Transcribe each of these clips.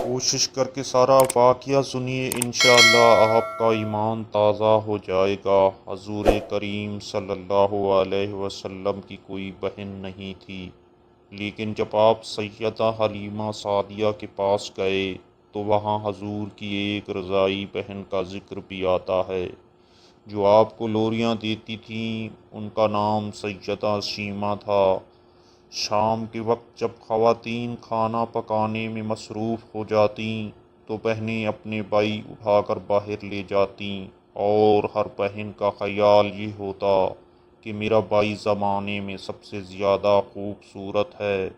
کوشش کر کے سارا واقعہ سنیے، انشاءاللہ آپ کا ایمان تازہ ہو جائے گا۔ حضور کریم صلی اللہ علیہ وسلم کی کوئی بہن نہیں تھی، لیکن جب آپ سیدہ حلیمہ سعدیہ کے پاس گئے تو وہاں حضور کی ایک رضائی بہن کا ذکر بھی آتا ہے جو آپ کو لوریاں دیتی تھیں۔ ان کا نام سیدہ شیمہ تھا۔ شام کے وقت جب خواتین کھانا پکانے میں مصروف ہو جاتیں تو بہنیں اپنے بھائی اٹھا کر باہر لے جاتیں، اور ہر بہن کا خیال یہ ہوتا کہ میرا بھائی زمانے میں سب سے زیادہ خوبصورت ہے۔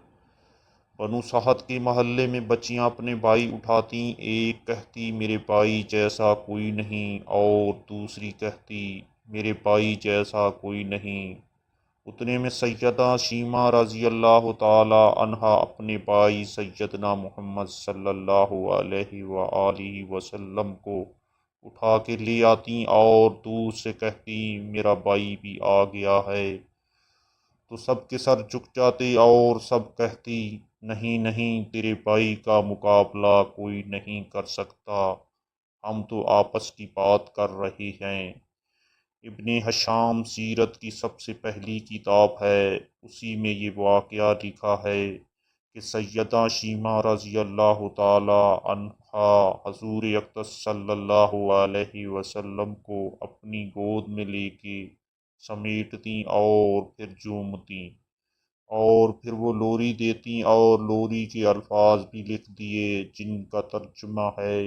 بنو سعد کے محلے میں بچیاں اپنے بھائی اٹھاتیں، ایک کہتی میرے بھائی جیسا کوئی نہیں، اور دوسری کہتی میرے بھائی جیسا کوئی نہیں۔ اتنے میں سیدہ شیمہ رضی اللہ تعالی عنہا اپنے بھائی سیدنا محمد صلی اللہ علیہ وآلہ وسلم کو اٹھا کے لے آتی اور دور سے کہتی میرا بھائی بھی آ گیا ہے، تو سب کے سر جھک جاتے اور سب کہتی نہیں نہیں، تیرے بھائی کا مقابلہ کوئی نہیں کر سکتا، ہم تو آپس کی بات کر رہے ہیں۔ ابن ہشام سیرت کی سب سے پہلی کتاب ہے، اسی میں یہ واقعہ لکھا ہے کہ سیدہ شیمہ رضی اللہ تعالی عنہا حضور اقدس صلی اللہ علیہ وسلم کو اپنی گود میں لے کے سمیٹتی اور پھر جھومتی، اور پھر وہ لوری دیتی اور لوری کے الفاظ بھی لکھ دیے جن کا ترجمہ ہے: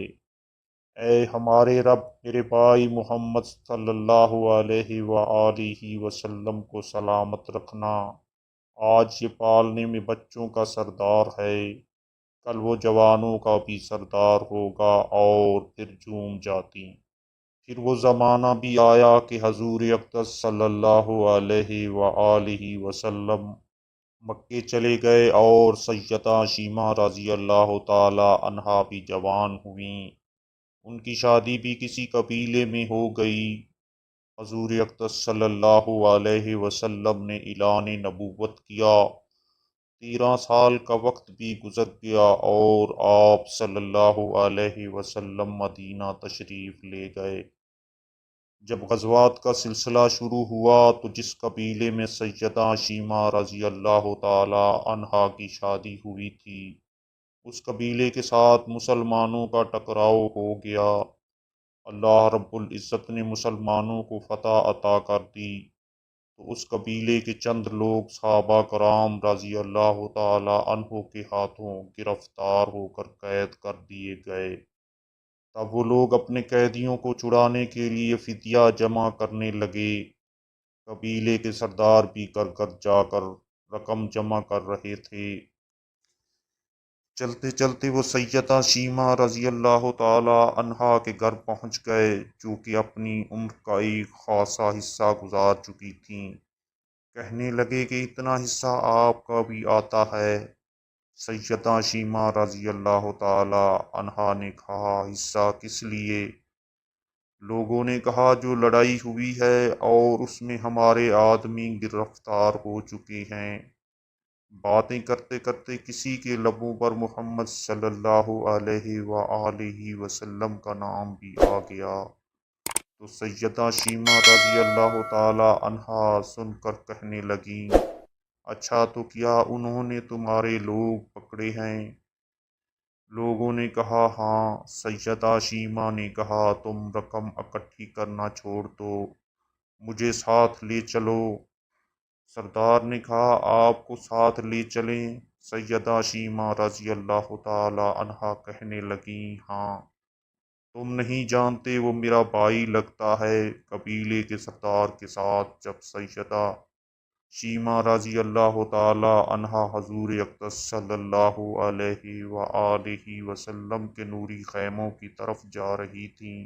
اے ہمارے رب، میرے بھائی محمد صلی اللہ علیہ وآلہ وسلم کو سلامت رکھنا، آج یہ پالنے میں بچوں کا سردار ہے، کل وہ جوانوں کا بھی سردار ہوگا، اور پھر جھوم جاتی۔ پھر وہ زمانہ بھی آیا کہ حضور اقدس صلی اللہ علیہ وآلہ وسلم مکے چلے گئے اور سیدہ شیمہ رضی اللہ تعالی عنہا بھی جوان ہوئیں۔ ان کی شادی بھی کسی قبیلے میں ہو گئی۔ حضور اقدس صلی اللہ علیہ وسلم نے اعلان نبوت کیا۔ 13 سال کا وقت بھی گزر گیا اور آپ صلی اللہ علیہ وسلم مدینہ تشریف لے گئے۔ جب غزوات کا سلسلہ شروع ہوا تو جس قبیلے میں سیدہ شیمہ رضی اللہ تعالی عنہا کی شادی ہوئی تھی، اس قبیلے کے ساتھ مسلمانوں کا ٹکراؤ ہو گیا۔ اللہ رب العزت نے مسلمانوں کو فتح عطا کر دی تو اس قبیلے کے چند لوگ صحابہ کرام رضی اللہ تعالی عنہ کے ہاتھوں گرفتار ہو کر قید کر دیے گئے۔ تب وہ لوگ اپنے قیدیوں کو چھڑانے کے لیے فدیہ جمع کرنے لگے۔ قبیلے کے سردار بھی گھر گھر جا کر رقم جمع کر رہے تھے۔ چلتے چلتے وہ سیدہ شیمہ رضی اللہ تعالی عنہا کے گھر پہنچ گئے، جو کہ اپنی عمر کا ایک خاصا حصہ گزار چکی تھیں۔ کہنے لگے کہ اتنا حصہ آپ کا بھی آتا ہے؟ سیدہ شیمہ رضی اللہ تعالی عنہا نے کہا حصہ کس لیے؟ لوگوں نے کہا جو لڑائی ہوئی ہے اور اس میں ہمارے آدمی گرفتار ہو چکے ہیں۔ باتیں کرتے کرتے کسی کے لبوں پر محمد صلی اللہ علیہ وآلہ وسلم کا نام بھی آ گیا، تو سیدہ شیمہ رضی اللہ تعالی عنہا سن کر کہنے لگیں اچھا، تو کیا انہوں نے تمہارے لوگ پکڑے ہیں؟ لوگوں نے کہا ہاں۔ سیدہ شیمہ نے کہا تم رقم اکٹھی کرنا چھوڑ دو، مجھے ساتھ لے چلو۔ سردار نے کہا آپ کو ساتھ لے چلیں؟ سیدہ شیمہ رضی اللہ تعالی عنہا کہنے لگیں ہاں، تم نہیں جانتے وہ میرا بھائی لگتا ہے۔ قبیلے کے سردار کے ساتھ جب سیدہ شیمہ رضی اللہ تعالی عنہا حضور اقدس صلی اللہ علیہ وآلہ وسلم کے نوری خیموں کی طرف جا رہی تھیں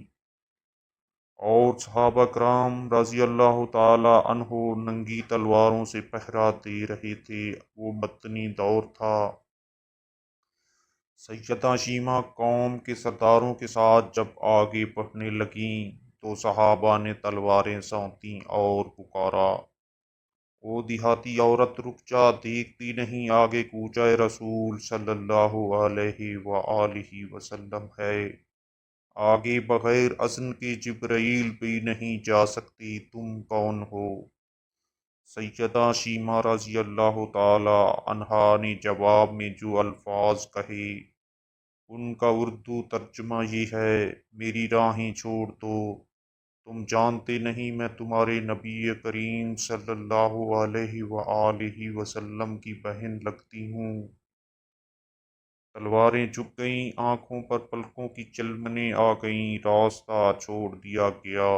اور صحابہ کرام رضی اللہ تعالی عنہ ننگی تلواروں سے پہرا دے رہے تھے، وہ مدنی دور تھا۔ سیدہ شیمہ قوم کے سرداروں کے ساتھ جب آگے بڑھنے لگیں تو صحابہ نے تلواریں سونتیں اور پکارا وہ دیہاتی عورت رک جا، دیکھتی نہیں آگے کوچہ رسول صلی اللہ علیہ وآلہ وسلم ہے، آگے بغیر اذن کے جبرائیل بھی نہیں جا سکتی، تم کون ہو؟ سیدہ شیمہ رضی اللہ تعالی عنہا نے جواب میں جو الفاظ کہے ان کا اردو ترجمہ یہ ہے: میری راہیں چھوڑ دو، تم جانتے نہیں میں تمہارے نبی کریم صلی اللہ علیہ وآلہ وسلم کی بہن لگتی ہوں۔ تلواریں جھک گئیں، آنکھوں پر پلکوں کی چلمنیں آ گئیں، راستہ چھوڑ دیا گیا۔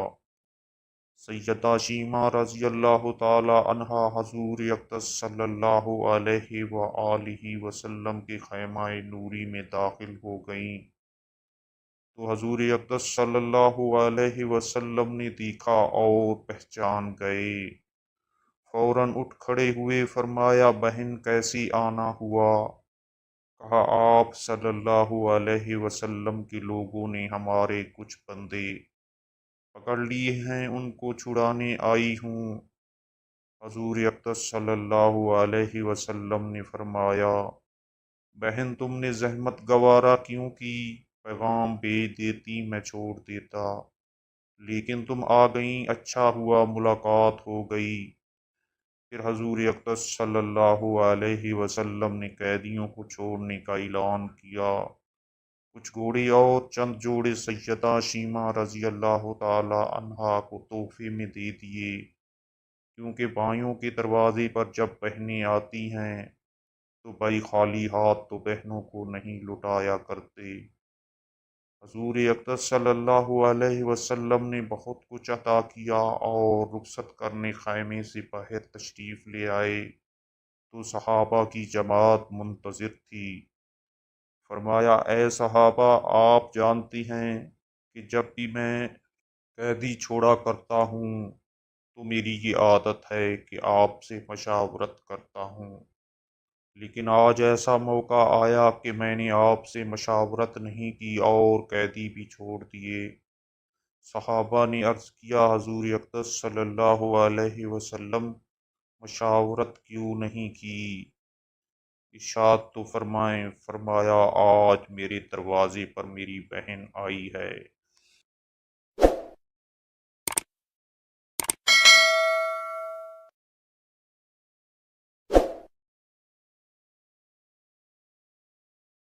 سیدہ شیمہ رضی اللہ تعالی عنہا حضور اقدس صلی اللہ علیہ وآلہ وسلم کے خیمہ نوری میں داخل ہو گئیں تو حضور اقدس صلی اللہ علیہ وسلم نے دیکھا اور پہچان گئے، فوراً اٹھ کھڑے ہوئے، فرمایا بہن کیسے آنا ہوا؟ کہا آپ صلی اللہ علیہ وسلم کے لوگوں نے ہمارے کچھ بندے پکڑ لیے ہیں، ان کو چھڑانے آئی ہوں۔ حضور اقدس صلی اللہ علیہ وسلم نے فرمایا بہن تم نے زحمت گوارا کیوں کی؟ پیغام بھیج دیتی میں چھوڑ دیتا، لیکن تم آ گئیں، اچھا ہوا ملاقات ہو گئی۔ پھر حضور اقدس صلی اللہ علیہ وسلم نے قیدیوں کو چھوڑنے کا اعلان کیا، کچھ گھوڑے اور چند جوڑے سیدہ شیمہ رضی اللہ تعالی عنہا کو تحفے میں دے دیے، کیونکہ بھائیوں کے دروازے پر جب بہنیں آتی ہیں تو بھائی خالی ہاتھ تو بہنوں کو نہیں لٹایا کرتے۔ حضور اقدس صلی اللہ علیہ وسلم نے بہت کچھ عطا کیا اور رخصت کرنے خیمے سے باہر تشریف لے آئے تو صحابہ کی جماعت منتظر تھی۔ فرمایا اے صحابہ، آپ جانتی ہیں کہ جب بھی میں قیدی چھوڑا کرتا ہوں تو میری یہ عادت ہے کہ آپ سے مشاورت کرتا ہوں، لیکن آج ایسا موقع آیا کہ میں نے آپ سے مشاورت نہیں کی اور قیدی بھی چھوڑ دیے۔ صحابہ نے عرض کیا حضور اقدس صلی اللہ علیہ وسلم مشاورت کیوں نہیں کی؟ ارشاد تو فرمائیں۔ فرمایا آج میرے دروازے پر میری بہن آئی ہے،